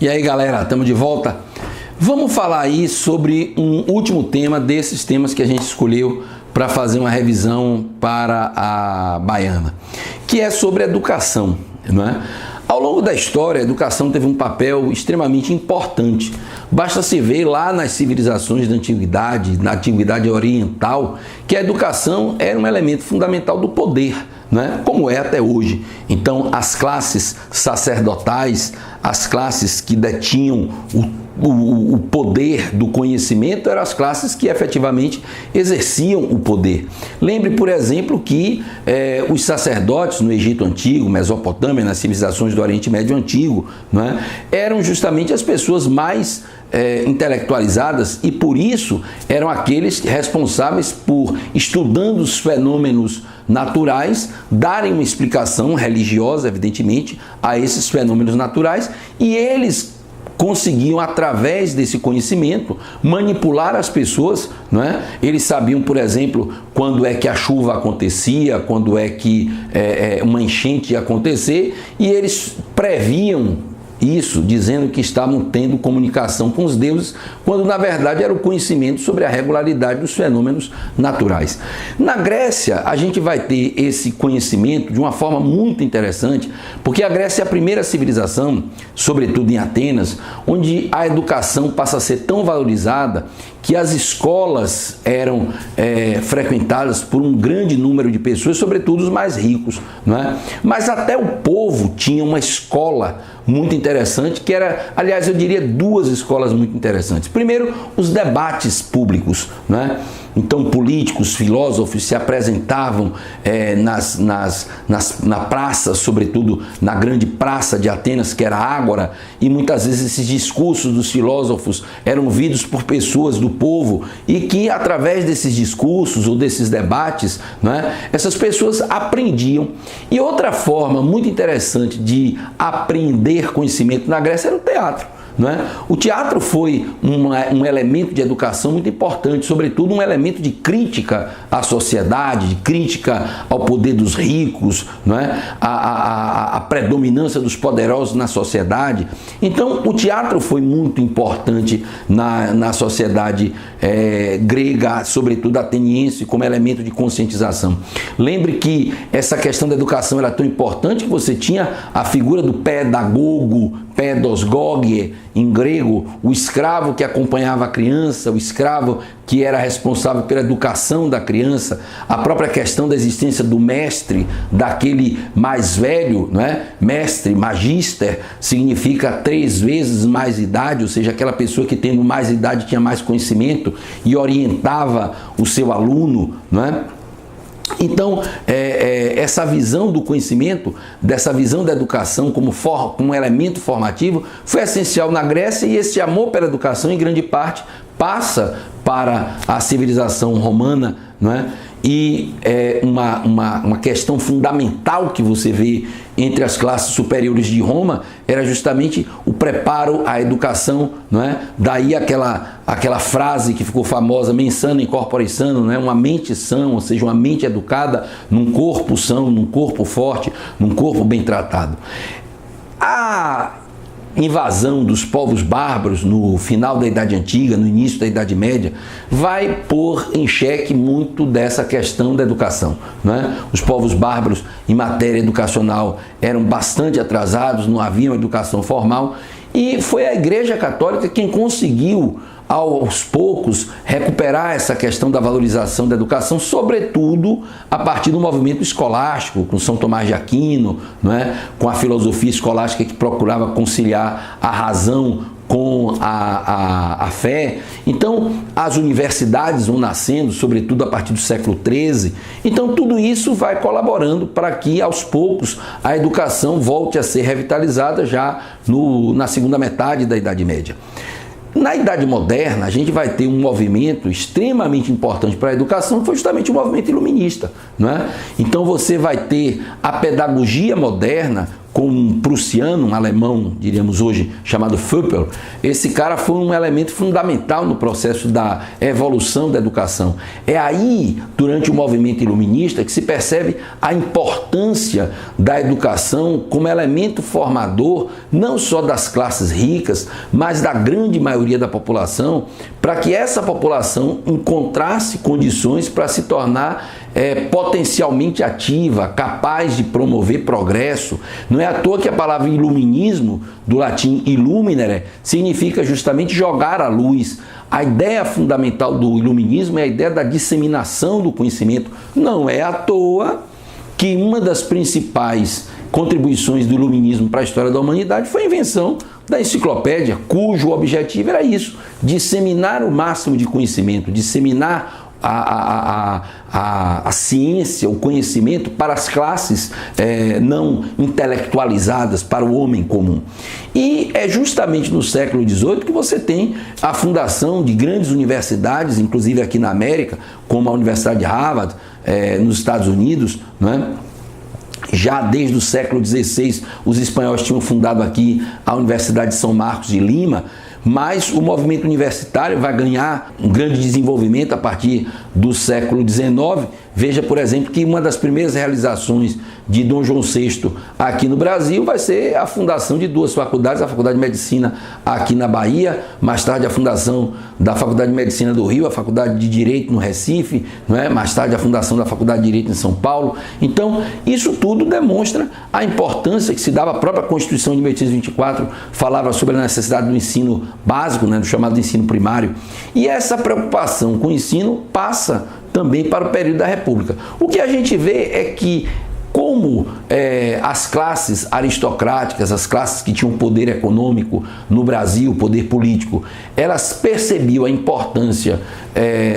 E aí, galera, estamos de volta. Vamos falar aí sobre um último tema desses temas que a gente escolheu para fazer uma revisão para a Baiana, que é sobre educação, não é? Ao longo da história, a educação teve um papel extremamente importante. Basta se ver lá nas civilizações da antiguidade, na antiguidade oriental, que a educação era um elemento fundamental do poder, né? Como é até hoje. Então, as classes sacerdotais, as classes que detinham o poder do conhecimento, eram as classes que efetivamente exerciam o poder. Lembre, por exemplo, que os sacerdotes no Egito Antigo, Mesopotâmia, nas civilizações do Oriente Médio Antigo, né, eram justamente as pessoas mais intelectualizadas e por isso eram aqueles responsáveis por, estudando os fenômenos naturais, darem uma explicação religiosa, evidentemente, a esses fenômenos naturais, e eles conseguiam, através desse conhecimento, manipular as pessoas, não é? Eles sabiam, por exemplo, quando é que a chuva acontecia, quando é que uma enchente ia acontecer, e eles previam isso, dizendo que estavam tendo comunicação com os deuses, quando na verdade era o conhecimento sobre a regularidade dos fenômenos naturais. Na Grécia, a gente vai ter esse conhecimento de uma forma muito interessante, porque a Grécia é a primeira civilização, sobretudo em Atenas, onde a educação passa a ser tão valorizada que as escolas eram frequentadas por um grande número de pessoas, sobretudo os mais ricos, não é? Mas até o povo tinha uma escola muito interessante, que era, aliás, eu diria duas escolas muito interessantes. Primeiro, os debates públicos, não é? Então, políticos, filósofos se apresentavam na praça, sobretudo na grande praça de Atenas, que era a Ágora, e muitas vezes esses discursos dos filósofos eram ouvidos por pessoas do povo e que, através desses discursos ou desses debates, né, essas pessoas aprendiam. E outra forma muito interessante de aprender conhecimento na Grécia era o teatro. Não é? O teatro foi um elemento de educação muito importante, sobretudo um elemento de crítica à sociedade, de crítica ao poder dos ricos, não é? A predominância dos poderosos na sociedade. Então, o teatro foi muito importante na sociedade grega, sobretudo ateniense, como elemento de conscientização. Lembre que essa questão da educação era tão importante que você tinha a figura do pedagogo, pedosgogie, em grego, o escravo que acompanhava a criança, o escravo que era responsável pela educação da criança, a própria questão da existência do mestre, daquele mais velho, não é? Mestre, magister, significa 3 vezes mais idade, ou seja, aquela pessoa que tendo mais idade tinha mais conhecimento e orientava o seu aluno, não é? Então, essa visão do conhecimento, dessa visão da educação como um elemento formativo, foi essencial na Grécia, e esse amor pela educação, em grande parte, passa para a civilização romana, não é? E uma questão fundamental que você vê entre as classes superiores de Roma era justamente o preparo à educação, não é? Daí aquela frase que ficou famosa, mens sana in corpore sano, não é? Uma mente sã, ou seja, uma mente educada num corpo são, num corpo forte, num corpo bem tratado. A invasão dos povos bárbaros no final da Idade Antiga, no início da Idade Média, vai pôr em xeque muito dessa questão da educação, né? Os povos bárbaros, em matéria educacional, eram bastante atrasados, não havia uma educação formal, e foi a Igreja Católica quem conseguiu, aos poucos, recuperar essa questão da valorização da educação, sobretudo a partir do movimento escolástico, com São Tomás de Aquino, não é? Com a filosofia escolástica que procurava conciliar a razão com a fé. Então, as universidades vão nascendo, sobretudo a partir do século XIII. Então, tudo isso vai colaborando para que, aos poucos, a educação volte a ser revitalizada já na segunda metade da Idade Média. Na Idade Moderna, a gente vai ter um movimento extremamente importante para a educação, que foi justamente o movimento iluminista, não é? Então você vai ter a pedagogia moderna com um prussiano, um alemão, diríamos hoje, chamado Föppel. Esse cara foi um elemento fundamental no processo da evolução da educação. É aí, durante o movimento iluminista, que se percebe a importância da educação como elemento formador, não só das classes ricas, mas da grande maioria da população, para que essa população encontrasse condições para se tornar potencialmente ativa, capaz de promover progresso. Não é à toa que a palavra iluminismo, do latim illuminere, significa justamente jogar a luz. A ideia fundamental do iluminismo é a ideia da disseminação do conhecimento. Não é à toa que uma das principais contribuições do iluminismo para a história da humanidade foi a invenção da enciclopédia, cujo objetivo era isso, disseminar o máximo de conhecimento, disseminar a ciência, o conhecimento para as classes não intelectualizadas, para o homem comum. E é justamente no século XVIII que você tem a fundação de grandes universidades, inclusive aqui na América, como a Universidade de Harvard, nos Estados Unidos, não é? Já desde o século XVI, os espanhóis tinham fundado aqui a Universidade de São Marcos de Lima, mas o movimento universitário vai ganhar um grande desenvolvimento a partir do século XIX. Veja, por exemplo, que uma das primeiras realizações de Dom João VI aqui no Brasil vai ser a fundação de duas faculdades, a Faculdade de Medicina aqui na Bahia, mais tarde a fundação da Faculdade de Medicina do Rio, a Faculdade de Direito no Recife, não é? Mais tarde a fundação da Faculdade de Direito em São Paulo. Então, isso tudo demonstra a importância que se dava. A própria Constituição de 1824 falava sobre a necessidade do ensino básico, né, do chamado ensino primário. E essa preocupação com o ensino passa também para o período da República. O que a gente vê é que, como as classes aristocráticas, as classes que tinham poder econômico no Brasil, poder político, elas percebiam a importância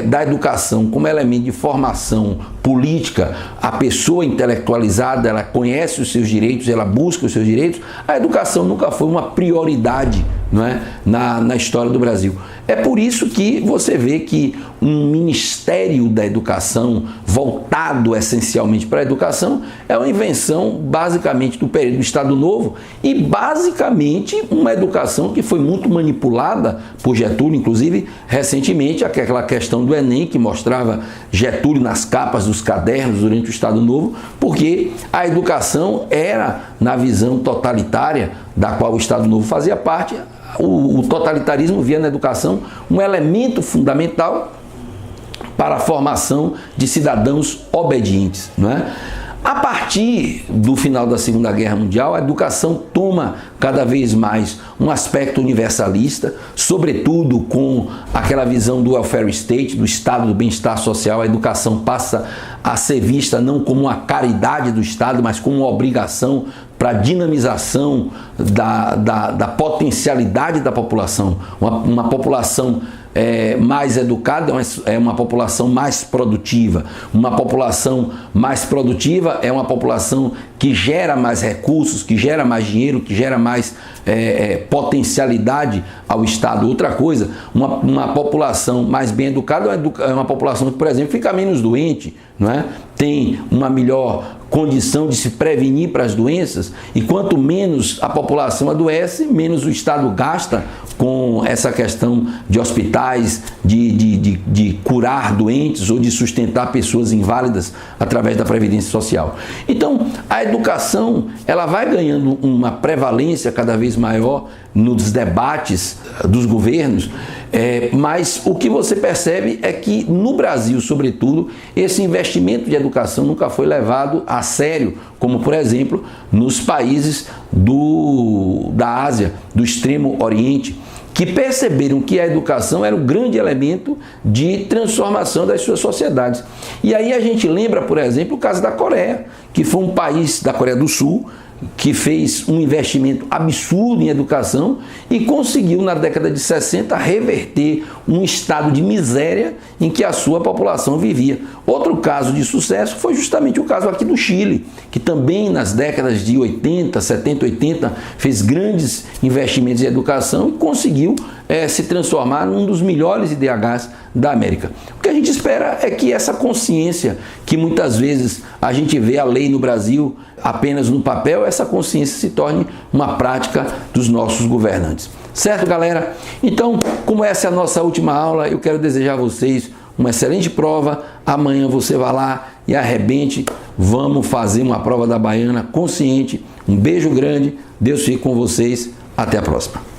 da educação como elemento de formação política. A pessoa intelectualizada, ela conhece os seus direitos, ela busca os seus direitos. A educação nunca foi uma prioridade, não é? na história do Brasil. É por isso que você vê que um Ministério da Educação voltado essencialmente para a educação é uma invenção basicamente do período do Estado Novo e basicamente uma educação que foi muito manipulada por Getúlio, inclusive recentemente aquela questão do Enem que mostrava Getúlio nas capas dos cadernos durante o Estado Novo, porque a educação era, na visão totalitária da qual o Estado Novo fazia parte, o totalitarismo via na educação um elemento fundamental para a formação de cidadãos obedientes, não é? A partir do final da Segunda Guerra Mundial, a educação toma cada vez mais um aspecto universalista, sobretudo com aquela visão do welfare state, do estado do bem-estar social. A educação passa a ser vista não como uma caridade do Estado, mas como uma obrigação para a dinamização da potencialidade da população. Uma população mais educada é uma população mais produtiva. Uma população mais produtiva é uma população que gera mais recursos, que gera mais dinheiro, que gera mais potencialidade ao Estado. Outra coisa, uma população mais bem educada é uma população que, por exemplo, fica menos doente, não é? Tem uma melhor condição de se prevenir para as doenças, e quanto menos a população adoece, menos o Estado gasta com essa questão de hospitais, de curar doentes ou de sustentar pessoas inválidas através da Previdência Social. Então, a educação ela vai ganhando uma prevalência cada vez maior nos debates dos governos, mas o que você percebe é que no Brasil, sobretudo, esse investimento de educação nunca foi levado a sério, como por exemplo nos países da Ásia, do Extremo Oriente, que perceberam que a educação era um grande elemento de transformação das suas sociedades. E aí a gente lembra, por exemplo, o caso da Coreia, que foi um país da Coreia do Sul, que fez um investimento absurdo em educação e conseguiu, na década de 60, reverter um estado de miséria em que a sua população vivia. Outro caso de sucesso foi justamente o caso aqui do Chile, que também nas décadas de 80, 70, 80, fez grandes investimentos em educação e conseguiu se transformar num dos melhores IDHs da América. O que a gente espera é que essa consciência, que muitas vezes a gente vê a lei no Brasil apenas no papel, essa consciência se torne uma prática dos nossos governantes. Certo, galera? Então, como essa é a nossa última aula, eu quero desejar a vocês uma excelente prova. Amanhã você vai lá e arrebente. Vamos fazer uma prova da Baiana consciente. Um beijo grande. Deus fique com vocês. Até a próxima.